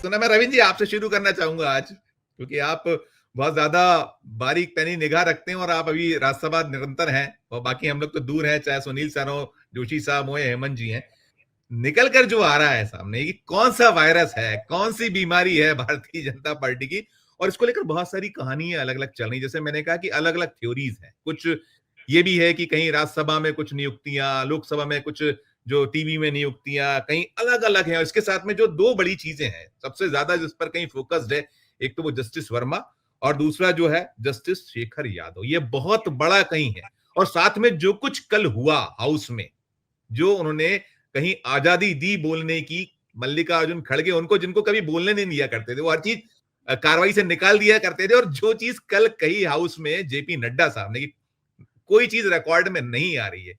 तो ना मैं रविंद्र जी आपसे शुरू करना चाहूंगा आज, क्योंकि आप बहुत ज्यादा बारीक पैनी निगाह रखते हैं और आप अभी राज्यसभा निरंतर हैं और बाकी हम लोग तो दूर हैं, चाहे सुनील सर हो, जोशी साहब हो या हेमंत जी हैं। निकल कर जो आ रहा है सामने कि कौन सा वायरस है, कौन सी बीमारी है भारतीय जनता पार्टी की, और इसको लेकर बहुत सारी कहानियां अलग अलग चल रही। जैसे मैंने कहा कि अलग अलग थ्योरीज हैं। कुछ ये भी है कि कहीं राज्यसभा में कुछ नियुक्तियां, लोकसभा में कुछ जो टीवी में नियुक्तियां कहीं अलग अलग है। और इसके साथ में जो दो बड़ी चीजें हैं सबसे ज्यादा जिस पर कहीं फोकस्ड है, एक तो वो जस्टिस वर्मा और दूसरा जो है जस्टिस शेखर यादव। ये बहुत बड़ा कहीं है। और साथ में जो कुछ कल हुआ हाउस में, जो उन्होंने कहीं आजादी दी बोलने की, मल्लिकार्जुन खड़गे उनको जिनको कभी बोलने नहीं दिया करते थे, वो हर चीज कार्रवाई से निकाल दिया करते थे। और जो चीज कल कही हाउस में जेपी नड्डा साहब ने कि कोई चीज रिकॉर्ड में नहीं आ रही है,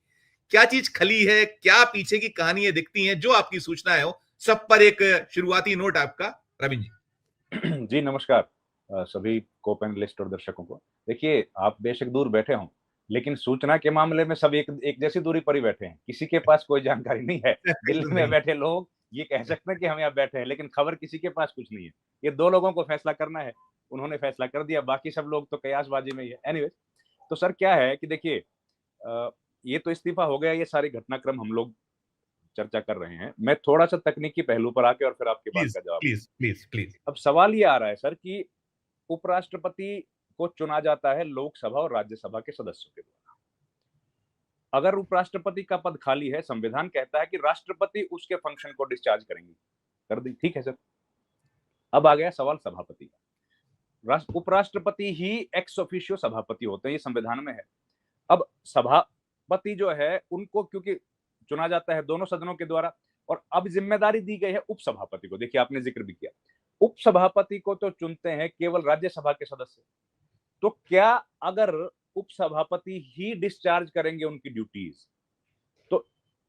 क्या चीज खली है, क्या पीछे की कहानियां दिखती हैं, जो आपकी सूचनाएं हो सब पर एक शुरुआती नोट आपका रविंद्र जी। जी नमस्कार सभी को पैनलिस्ट और दर्शकों को। देखिए, आप बेशक दूर बैठे हों, लेकिन सूचना के मामले में सब एक जैसी दूरी पर ही बैठे हैं। किसी के पास कोई जानकारी नहीं है। दिल्ली में नहीं। बैठे लोग ये कह सकते हैं कि हम यहाँ बैठे हैं, लेकिन खबर किसी के पास कुछ नहीं है। ये दो लोगों को फैसला करना है, उन्होंने फैसला कर दिया, बाकी सब लोग तो कयासबाजी में ही है। एनीवेज, तो सर क्या है कि देखिए, ये तो इस्तीफा हो गया, ये सारे घटनाक्रम हम लोग चर्चा कर रहे हैं। मैं थोड़ा-सा तकनीकी पहलू पर आके और फिर आपकी बात प्लीज का जवाब प्लीज प्लीज प्लीज। अब सवाल ये आ रहा है सर कि उपराष्ट्रपति को चुना जाता है लोकसभा और राज्यसभा के सदस्यों के द्वारा। अगर उपराष्ट्रपति का पद खाली है, संविधान कहता है कि राष्ट्रपति उसके फंक्शन को डिस्चार्ज करेंगे। कर दी, ठीक है सर। अब आ गया सवाल सभापति का। उपराष्ट्रपति ही एक्स ऑफिशियो सभापति होते हैं, ये संविधान में है। अब सभापति जो है उनको क्योंकि चुना जाता है दोनों सदनों के द्वारा, और अब जिम्मेदारी दी गई है उपसभापति को। देखिए, आपने जिक्र भी किया, उपसभापति को तो चुनते हैं केवल राज्यसभा के सदस्य। तो क्या अगर उपसभापति ही डिस्चार्ज करेंगे उनकी ड्यूटीज, तो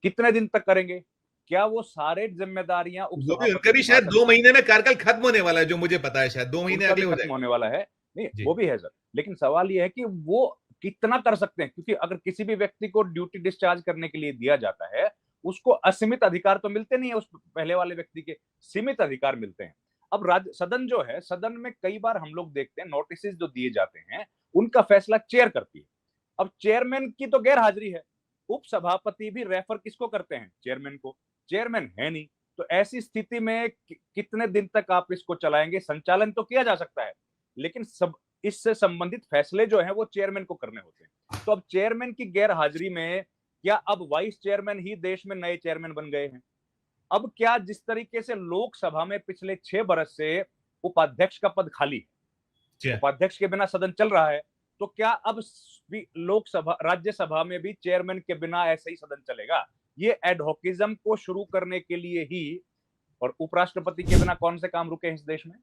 कितने दिन तक करेंगे? क्या वो सारे जिम्मेदारियां वो भी उपसभापति उनका भी निभा शायद सकते? 2 महीने में कार्यकाल खत्म होने वाला है, जो मुझे पता है शायद 2 महीने उनका भी अगले हो खत्म जाएंगे। होने वाला है। नहीं, जी। वो भी है सर, लेकिन सवाल ये है कि वो कितना कर सकते हैं, क्योंकि अगर किसी भी व्यक्ति को ड्यूटी डिस्चार्ज करने के लिए दिया जाता है, उसको असीमित अधिकार तो मिलते नहीं है, उस पहले वाले व्यक्ति के सीमित अधिकार मिलते हैं। अब राज्य सदन जो है, सदन में कई बार हम लोग देखते हैं नोटिस जो दिए जाते हैं, उनका फैसला चेयर करती है। अब चेयरमैन की तो गैर हाजिरी है। उपसभापति भी रेफर किसको करते हैं? चेयरमैन को। चेयरमैन है नहीं, तो ऐसी स्थिति में कितने दिन तक आप इसको चलाएंगे? संचालन तो किया जा सकता है, लेकिन सब इससे संबंधित फैसले जो हैं वो चेयरमैन को करने होते हैं। तो अब चेयरमैन की गैर हाजिरी में क्या अब वाइस चेयरमैन ही देश में नए चेयरमैन बन गए हैं? अब क्या जिस तरीके से लोकसभा में पिछले 6 बरस से उपाध्यक्ष का पद खाली है, उपाध्यक्ष के बिना सदन चल रहा है, तो क्या अब लोकसभा राज्यसभा में भी चेयरमैन के बिना ऐसे ही सदन चलेगा? ये एडहोकिज्म को शुरू करने के लिए ही, और उपराष्ट्रपति के बिना कौन से काम रुके हैं इस देश में?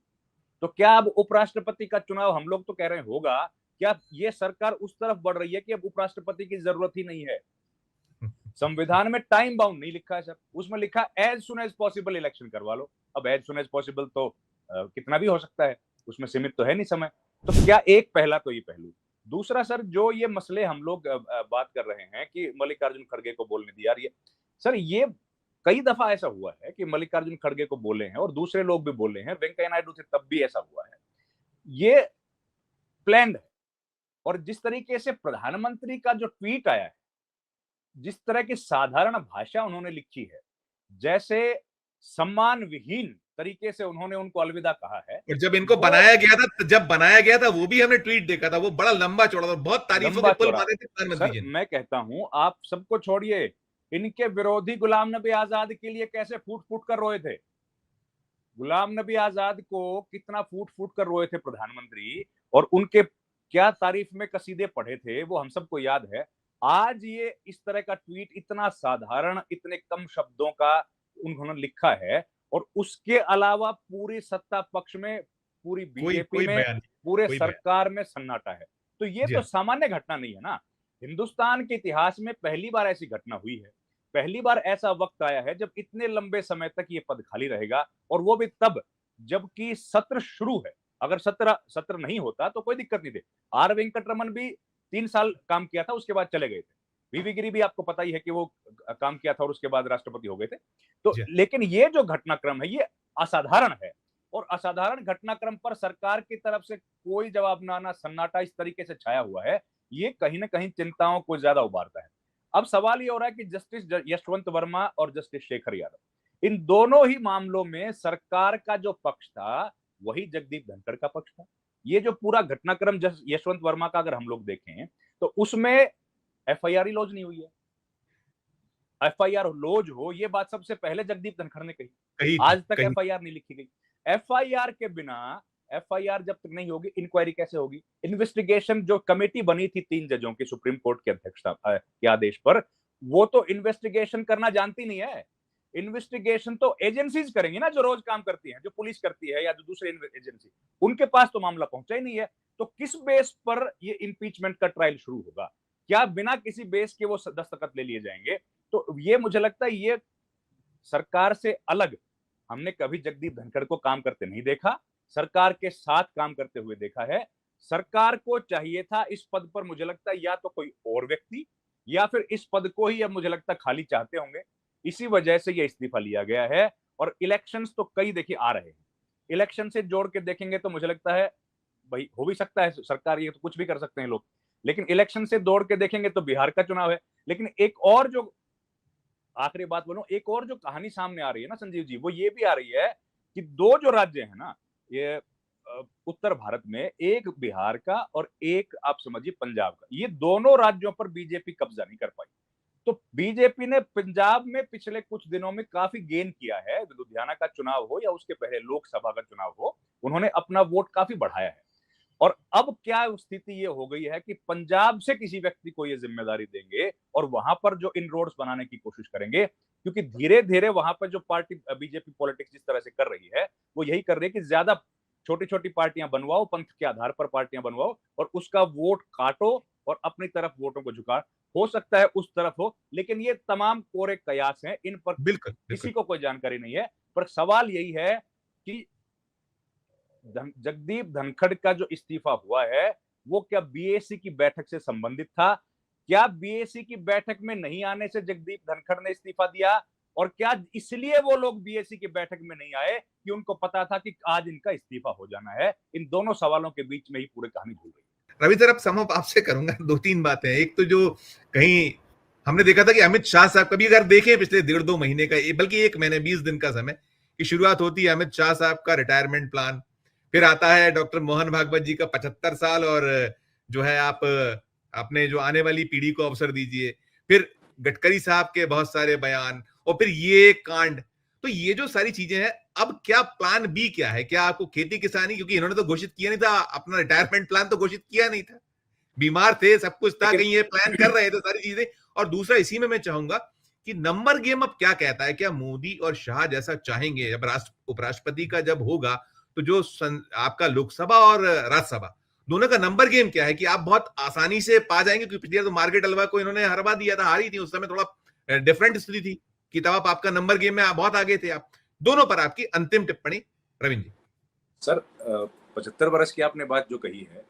तो क्या अब उपराष्ट्रपति का चुनाव हम लोग तो कह रहे हैं होगा, क्या ये सरकार उस तरफ बढ़ रही है कि अब उपराष्ट्रपति की जरूरत ही नहीं है? संविधान में टाइम बाउंड नहीं लिखा है सर, उसमें लिखा as soon as possible election करवा लो। अब एज सुन एज पॉसिबल तो कितना भी हो सकता है, उसमें सीमित तो है नहीं समय। तो क्या एक पहला तो ये पहलू। दूसरा सर, जो ये मसले हम लोग बात कर रहे हैं कि मल्लिकार्जुन खड़गे को बोलने दिया, सर ये कई दफा ऐसा हुआ है कि मल्लिकार्जुन खड़गे को बोले हैं और दूसरे लोग भी बोले हैं, वेंकैया नायडू थे तब भी ऐसा हुआ है। ये प्लान्ड है। और जिस तरीके से प्रधानमंत्री का जो ट्वीट आया है, जिस तरह की साधारण भाषा उन्होंने लिखी है, जैसे सम्मान विहीन तरीके से उन्होंने उनको अलविदा कहा है। और जब इनको बनाया गया था, जब बनाया गया था, वो भी हमने ट्वीट देखा था, वो बड़ा लंबा चौड़ा था, बहुत तारीफों के लंबा पुल चौड़ा। मारे थे प्रधानमंत्री सर जी ने। मैं कहता हूं, आप सबको छोड़िए, इनके विरोधी गुलाम नबी आजाद के लिए कैसे फूट फूट कर रोए थे। गुलाम नबी आजाद को कितना फूट फूट कर रोए थे प्रधानमंत्री, और उनके क्या तारीफ में कसीदे पढ़े थे वो हम सबको याद है। आज ये इस तरह का ट्वीट, इतना साधारण, इतने कम शब्दों का उन्होंने लिखा है, और उसके अलावा पूरी सत्ता पक्ष में, पूरी कोई बीजेपी कोई में, बयान नहीं, पूरे कोई बयान। सरकार में सन्नाटा है। तो ये जी तो हाँ। सामान्य घटना नहीं है ना। हिंदुस्तान के इतिहास में पहली बार ऐसी घटना हुई है, पहली बार ऐसा वक्त आया है जब इतने लंबे समय तक ये पद खाली रहेगा, और वो भी तब जबकि सत्र शुरू है। अगर सत्र सत्र नहीं होता तो कोई दिक्कत नहीं थी। आर वेंकटरमन भी 3 साल काम किया था, उसके बाद चले गए थे। वीवी गिरी भी आपको पता ही है कि वो काम किया था और उसके बाद राष्ट्रपति हो गए थे। तो जी हाँ। लेकिन ये जो घटनाक्रम है ये असाधारण है। और असाधारण घटनाक्रम पर सरकार की तरफ से कोई जवाब न आना, सन्नाटा इस तरीके से छाया हुआ है, ये कहीं न कहीं चिंताओं को ज्यादा उभारता है। अब सवाल ये हो रहा है कि जस्टिस यशवंत वर्मा और जस्टिस शेखर यादव, इन दोनों ही मामलों में सरकार का जो पक्ष था, वही जगदीप धनखड़ का पक्ष था। ये जो पूरा घटनाक्रम यशवंत वर्मा का अगर हम लोग देखें, तो उसमें एफआईआर ही लॉन्च नहीं हुई है। एफआईआर लॉन्च हो, ये बात सबसे पहले जगदीप धनखड़ ने कही। कही थी, आज तक कही। एफआईआर नहीं लिखी गई। एफआईआर के बिना, एफआईआर जब तक नहीं होगी, इंक्वायरी कैसे होगी? इन्वेस्टिगेशन जो कमेटी बनी थी 3 जजों की सुप्रीम कोर्ट की अध्यक्षता के आदेश पर, वो तो इन्वेस्टिगेशन करना जानती नहीं है। इन्वेस्टिगेशन तो एजेंसीज करेंगी ना, जो रोज काम करती हैं, जो पुलिस करती है या जो दूसरे एजेंसी, उनके पास तो मामला पहुंचा ही नहीं है। तो किस बेस पर ये इंपीचमेंट का ट्रायल शुरू होगा? क्या बिना किसी बेस के वो दस्तखत ले लिए जाएंगे? तो ये मुझे लगता है, ये सरकार से अलग हमने कभी जगदीप धनखड़ को काम करते नहीं देखा, सरकार के साथ काम करते हुए देखा है। सरकार को चाहिए था इस पद पर, मुझे लगता है, या तो कोई और व्यक्ति, या फिर इस पद को ही अब मुझे लगता है खाली चाहते होंगे। इसी वजह से यह इस्तीफा लिया गया है। और इलेक्शंस तो कई देखिए आ रहे हैं, इलेक्शन से जोड़ के देखेंगे तो मुझे लगता है भाई हो भी सकता है सरकार, ये तो कुछ भी कर सकते हैं लोग, लेकिन इलेक्शन से दौड़ के देखेंगे तो बिहार का चुनाव है। लेकिन एक और जो आखिरी बात बोलूं, एक और जो कहानी सामने आ रही है ना संजीव जी, वो ये भी आ रही है कि 2 जो राज्य है ना, ये उत्तर भारत में, एक बिहार का और एक आप समझिए पंजाब का, ये दोनों राज्यों पर बीजेपी कब्जा नहीं कर पाई। तो बीजेपी ने पंजाब में पिछले कुछ दिनों में काफी गेन किया है, लुधियाना का चुनाव हो या उसके पहले लोकसभा का चुनाव हो, उन्होंने अपना वोट काफी बढ़ाया है। और अब क्या स्थिति ये हो गई है कि पंजाब से किसी व्यक्ति को ये जिम्मेदारी देंगे और वहां पर जो इनरोड्स बनाने की कोशिश करेंगे, क्योंकि धीरे धीरे वहां पर जो पार्टी बीजेपी पॉलिटिक्स जिस तरह से कर रही है, वो यही कर रही है कि ज्यादा छोटी छोटी पार्टियां बनवाओ, पंथ के आधार पर पार्टियां बनवाओ और उसका वोट काटो और अपनी तरफ वोटों को झुका। हो सकता है उस तरफ हो, लेकिन ये तमाम कोरे कयास हैं, इन पर बिल्कुल, किसी बिल्कुल। को कोई जानकारी नहीं है। पर सवाल यही है कि जगदीप धनखड़ का जो इस्तीफा हुआ है, वो क्या बीएसी की बैठक से संबंधित था? क्या बीएसी की बैठक में नहीं आने से जगदीप धनखड़ ने इस्तीफा दिया? और क्या इसलिए वो लोग बीएसी की बैठक में नहीं आए कि उनको पता था कि आज इनका इस्तीफा हो जाना है? इन दोनों सवालों के बीच में ही पूरी कहानी घूम रही है। रवि सर, अब सम अप आपसे करूंगा। 2-3 बातें। एक तो जो कहीं हमने देखा था कि अमित शाह साहब, कभी अगर देखें पिछले 1.5-2 महीने का, बल्कि 1 महीने 20 दिन का समय की शुरुआत होती है अमित शाह साहब का रिटायरमेंट प्लान, फिर आता है डॉक्टर मोहन भागवत जी का 75 साल और जो है आप अपने जो आने वाली पीढ़ी को अवसर दीजिए, फिर गडकरी साहब के बहुत सारे बयान और फिर ये कांड। तो ये जो सारी चीजें हैं, अब क्या प्लान बी क्या है? क्या आपको खेती किसानी, क्योंकि इन्होंने तो घोषित किया नहीं था अपना रिटायरमेंट प्लान, तो घोषित किया नहीं था, बीमार थे, सब कुछ था, लेकिन कहीं ये प्लान कर रहे थे सारी चीजें। और दूसरा इसी में मैं चाहूंगा कि नंबर गेम अब क्या कहता है? क्या मोदी और शाह जैसा चाहेंगे? जब उपराष्ट्रपति का जब होगा, तो जो आपका लोकसभा और राज्यसभा दोनों का नंबर गेम क्या है कि आप बहुत आसानी से पा जाएंगे? क्योंकि पिछली बार तो मार्केट अलवा को इन्होंने हरवा दिया था, हारी थी उस समय, थोड़ा डिफरेंट स्थिति थी कि तब आप आपका नंबर गेम में बहुत आगे थे आप। दोनों पर आपकी अंतिम टिप्पणी रविंद्र जी। सर 75 वर्ष की आपने बात जो कही है,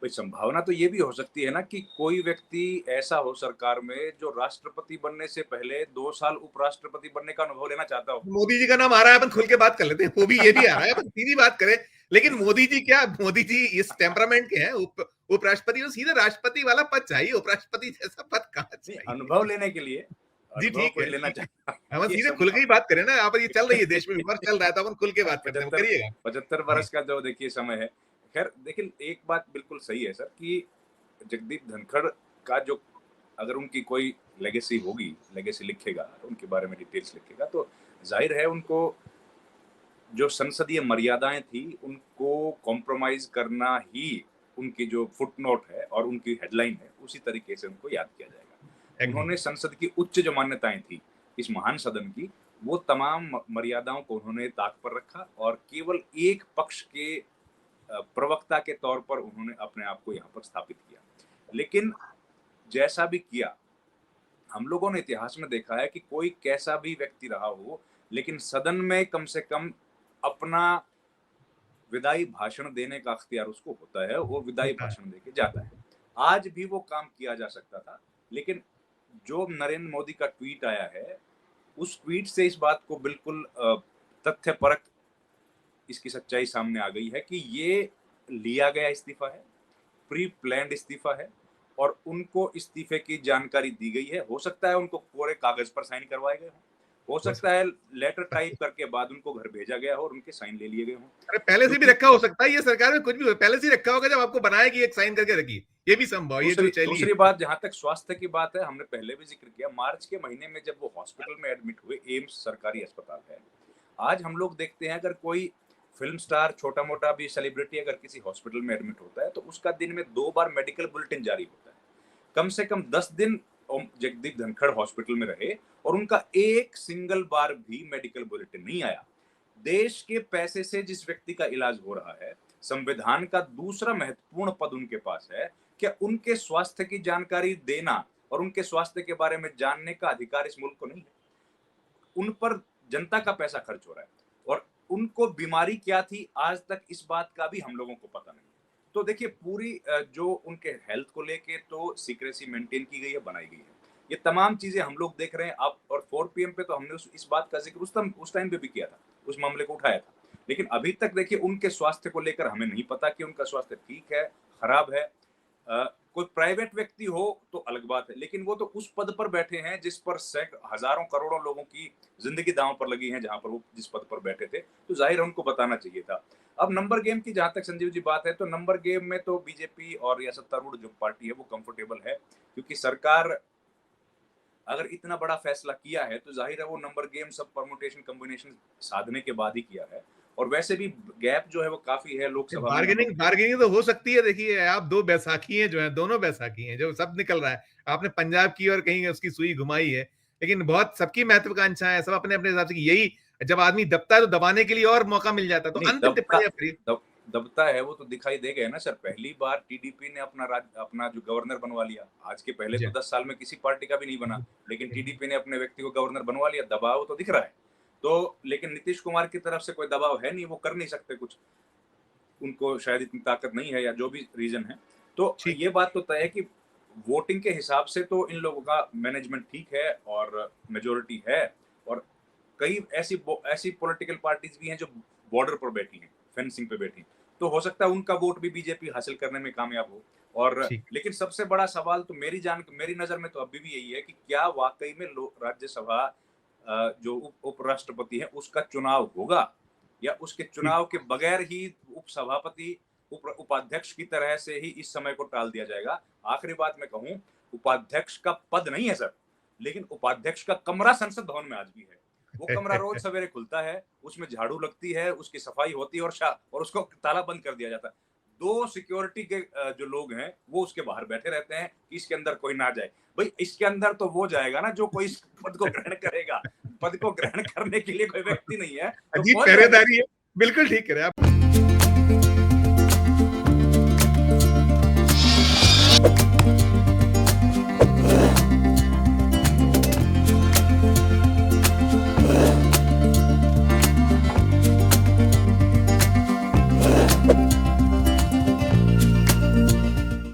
भाई संभावना तो ये भी हो सकती है ना कि कोई व्यक्ति ऐसा हो सरकार में जो राष्ट्रपति बनने से पहले 2 साल उपराष्ट्रपति बनने का अनुभव लेना चाहता हो। मोदी जी का नाम आ रहा है, अपन खुल के बात कर लेते हैं, वो भी ये भी आ रहा है, अपन सीधी बात करें। लेकिन मोदी जी क्या, मोदी जी इस टेम्परामेंट के हैं, उपराष्ट्रपति को सीधे राष्ट्रपति वाला पद चाहिए, उपराष्ट्रपति जैसा पद कहाँ चाहिए? अनुभव लेने के लिए, जी अनुभव ठीक कोई है, लेना ठीक है। चाहता हम ये सीधे खुल के ही बात करें ना, यहाँ पर ये चल रही है, देश में विमर्श चल रहा है, तो अपन खुल के बात करते हैं, 75 करिएगा। 75 जी। वर्ष का जो देखिए समय है। खैर देखिए, एक बात बिल्कुल सही है सर कि जगदीप धनखड़ का जो, अगर उनकी कोई लेगेसी होगी, लेगेसी लिखेगा, उनके बारे में डिटेल्स लिखेगा, तो जाहिर है उनको जो संसदीय मर्यादाएं थी उनको कॉम्प्रोमाइज करना ही उनकी जो फुटनोट है और उनकी हेडलाइन है, उसी तरीके से उनको याद किया जाएगा। एग्री। उन्होंने संसद की उच्च जो मान्यताएं थी इस महान सदन की, वो तमाम मर्यादाओं को उन्होंने ताक पर रखा और केवल एक पक्ष के प्रवक्ता के तौर पर उन्होंने अपने आप को यहाँ पर स्थापित किया। लेकिन जैसा भी किया, हम लोगों ने इतिहास में देखा है कि कोई कैसा भी व्यक्ति रहा हो, लेकिन सदन में कम से कम अपना विदाई भाषण देने का अख्तियार उसको होता है, वो विदाई होता है। भाषण देके जाता है। आज भी वो काम किया जा सकता था, लेकिन जो नरेंद्र मोदी का ट्वीट आया है, उस ट्वीट से इस बात को बिल्कुल तथ्यपरक इसकी सच्चाई सामने आ गई है कि ये लिया गया इस्तीफा है, प्री प्लान्ड इस्तीफा है और उनको इस्तीफे की जानकारी दी गई है। हो सकता है उनको पूरे कागज पर साइन करवाए गए हों, हो सकता है लेटर टाइप करके बाद उनको घर भेजा गया हो और उनके साइन ले लिए गए हों। अरे पहले से भी रखा हो सकता है, ये सरकार में कुछ भी हो, पहले से ही रखा होगा, जब आपको बनाया कि एक साइन करके रखिए, ये भी संभव है। ये जो चली दूसरी बात, जहां तक स्वास्थ्य की बात है, हमने पहले भी जिक्र किया, मार्च के महीने में जब वो हॉस्पिटल में एडमिट हुए, एम्स सरकारी अस्पताल है, आज हम लोग देखते हैं अगर कोई फिल्म स्टार, छोटा मोटा भी सेलिब्रिटी अगर किसी हॉस्पिटल में एडमिट होता है तो उसका दिन में 2 बार मेडिकल बुलेटिन जारी होता है। कम से कम 10 दिन जगदीप धनखड़ हॉस्पिटल में रहे और उनका एक सिंगल बार भी मेडिकल बुलेटिन नहीं आया। देश के पैसे से जिस व्यक्ति का इलाज हो रहा है, संविधान का दूसरा महत्वपूर्ण पद उनके पास है, क्या उनके स्वास्थ्य की जानकारी देना और उनके स्वास्थ्य के बारे में जानने का अधिकार इस मुल्क को नहीं है? उन पर जनता का पैसा खर्च हो रहा है और उनको बीमारी क्या थी आज तक इस बात का भी हम लोगों को पता नहीं। तो देखिए, पूरी जो उनके हेल्थ को लेके तो सीक्रेसी मेंटेन की गई है, बनाई गई है। ये तमाम चीजें हम लोग देख रहे हैं अब, और 4 PM पे तो हमने इस बात का जिक्र उस टाइम पे भी किया था, उस मामले को उठाया था। लेकिन अभी तक देखिए उनके स्वास्थ्य को लेकर हमें नहीं पता कि उनका स्वास्थ्य ठीक है, खराब है। कोई प्राइवेट व्यक्ति हो तो अलग बात है, लेकिन वो तो उस पद पर बैठे हैं जिस पर हजारों करोड़ों लोगों की जिंदगी दांव पर लगी है, जहां पर वो जिस पद पर बैठे थे, तो जाहिर है उनको बताना चाहिए था। अब नंबर गेम की जहां तक संजीव जी बात है, तो नंबर गेम में तो बीजेपी और या सत्तारूढ़ जो पार्टी है वो कंफर्टेबल है, क्योंकि सरकार अगर इतना बड़ा फैसला किया है तो जाहिर है वो नंबर गेम सब परमुटेशन कॉम्बिनेशन साधने के बाद ही किया है। और वैसे भी गैप जो है वो काफी है लोकसभा में। बार्गेनिंग तो हो सकती है। देखिए, आप 2 बैसाखी हैं जो है, दोनों बैसाखी हैं, जो सब निकल रहा है। आपने पंजाब की और कहीं उसकी सुई घुमाई है, लेकिन बहुत सबकी महत्वाकांक्षा है, सब अपने अपने हिसाब से। यही जब आदमी दबता है तो दबाने के लिए और मौका मिल जाता है, तो अंतिम टिप्पणी दबता है वो तो दिखाई देगा ना सर। पहली बार टीडीपी ने अपना जो गवर्नर बनवा लिया, आज के पहले तो 10 साल में किसी पार्टी का भी नहीं बना, लेकिन टीडीपी ने अपने व्यक्ति को गवर्नर बनवा लिया। दबाव तो दिख रहा है, तो लेकिन नीतीश कुमार की तरफ से कोई दबाव है नहीं, वो कर नहीं सकते कुछ, उनको शायद इतनी ताकत नहीं है या जो भी रीजन है। तो ये बात तो तय है कि वोटिंग के हिसाब से तो इन लोगों का मैनेजमेंट ठीक है और मेजोरिटी है, और कई ऐसी पॉलिटिकल पार्टीज भी हैं जो बॉर्डर पर बैठी हैं, फेंसिंग पे बैठी, तो हो सकता है उनका वोट भी बीजेपी हासिल करने में कामयाब हो। और लेकिन सबसे बड़ा सवाल तो मेरी नजर में तो अभी भी यही है कि क्या वाकई में राज्यसभा जो उपराष्ट्रपति है उसका चुनाव होगा, या उसके चुनाव के बगैर ही उपसभापति उपाध्यक्ष की तरह से ही इस समय को टाल दिया जाएगा। आखिरी बात मैं कहूं, उपाध्यक्ष का पद नहीं है सर, लेकिन उपाध्यक्ष का कमरा संसद भवन में आज भी है। वो कमरा रोज सवेरे खुलता है, उसमें झाड़ू लगती है, उसकी सफाई होती है और उसको ताला बंद कर दिया जाता है। 2 सिक्योरिटी के जो लोग हैं वो उसके बाहर बैठे रहते हैं कि इसके अंदर कोई ना जाए। भाई इसके अंदर तो वो जाएगा ना जो कोई इस पद को ग्रहण करेगा। पद को ग्रहण करने के लिए कोई व्यक्ति नहीं है, तो अजीब पहरेदारी है। बिल्कुल ठीक कह रहे हैं आप।